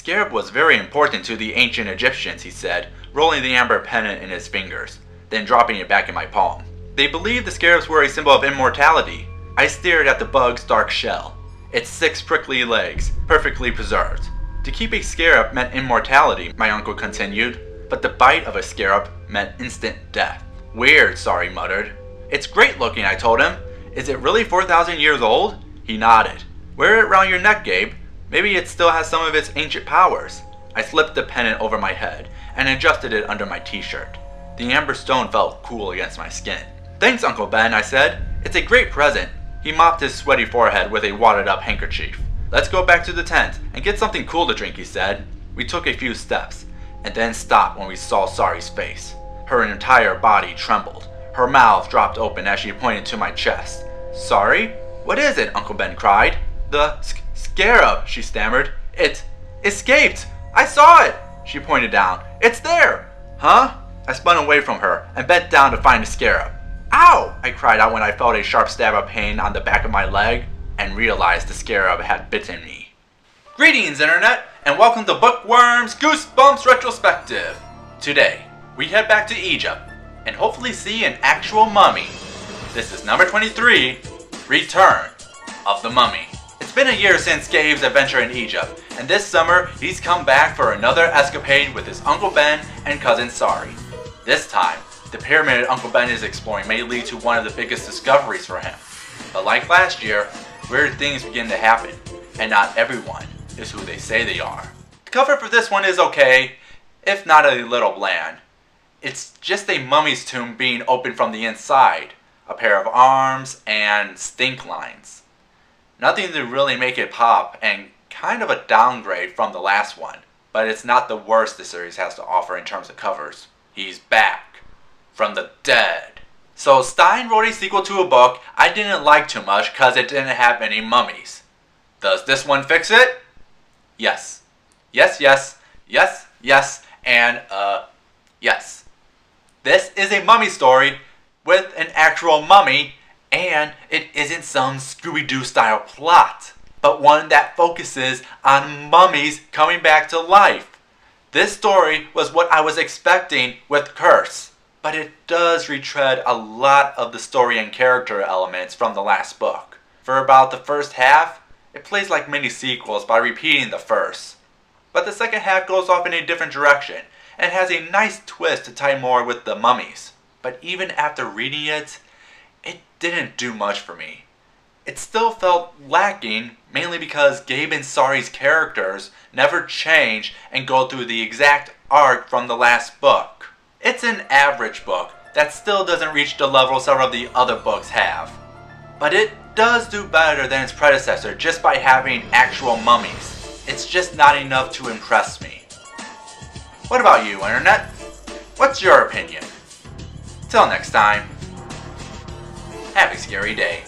scarab was very important to the ancient Egyptians, he said, rolling the amber pendant in his fingers, then dropping it back in my palm. They believed the scarabs were a symbol of immortality. I stared at the bug's dark shell, its 6 prickly legs, perfectly preserved. To keep a scarab meant immortality, my uncle continued, but the bite of a scarab meant instant death. Weird, Sorry muttered. It's great looking, I told him. Is it really 4,000 years old? He nodded. Wear it round your neck, Gabe. Maybe it still has some of its ancient powers. I slipped the pendant over my head and adjusted it under my t-shirt. The amber stone felt cool against my skin. Thanks, Uncle Ben, I said. It's a great present. He mopped his sweaty forehead with a wadded-up handkerchief. Let's go back to the tent and get something cool to drink, he said. We took a few steps, and then stopped when we saw Sari's face. Her entire body trembled. Her mouth dropped open as she pointed to my chest. Sorry? What is it? Uncle Ben cried. The scarab, she stammered. It escaped! I saw it! She pointed down. It's there! Huh? I spun away from her and bent down to find the scarab. Ow! I cried out when I felt a sharp stab of pain on the back of my leg and realized the scarab had bitten me. Greetings, Internet, and welcome to Bookworms Goosebumps Retrospective. Today, we head back to Egypt and hopefully see an actual mummy. This is number 23, Return of the Mummy. It's been a year since Gabe's adventure in Egypt, and this summer he's come back for another escapade with his Uncle Ben and cousin Sari. This time, the pyramid Uncle Ben is exploring may lead to one of the biggest discoveries for him. But like last year, weird things begin to happen, and not everyone is who they say they are. The cover for this one is okay, if not a little bland. It's just a mummy's tomb being opened from the inside, a pair of arms, and stink lines. Nothing to really make it pop, and kind of a downgrade from the last one, but it's not the worst the series has to offer in terms of covers. He's back from the dead. So Stein wrote a sequel to a book I didn't like too much because it didn't have any mummies. Does this one fix it? Yes. Yes, yes, yes, yes, and yes. This is a mummy story with an actual mummy, and it isn't some Scooby-Doo style plot, but one that focuses on mummies coming back to life. This story was what I was expecting with Curse, but it does retread a lot of the story and character elements from the last book. For about the first half, it plays like mini sequels by repeating the first, but the second half goes off in a different direction and has a nice twist to tie more with the mummies. But even after reading it, it didn't do much for me. It still felt lacking, mainly because Gabe and Sari's characters never change and go through the exact arc from the last book. It's an average book that still doesn't reach the level several of the other books have. But it does do better than its predecessor just by having actual mummies. It's just not enough to impress me. What about you, Internet? What's your opinion? Till next time, have a scary day.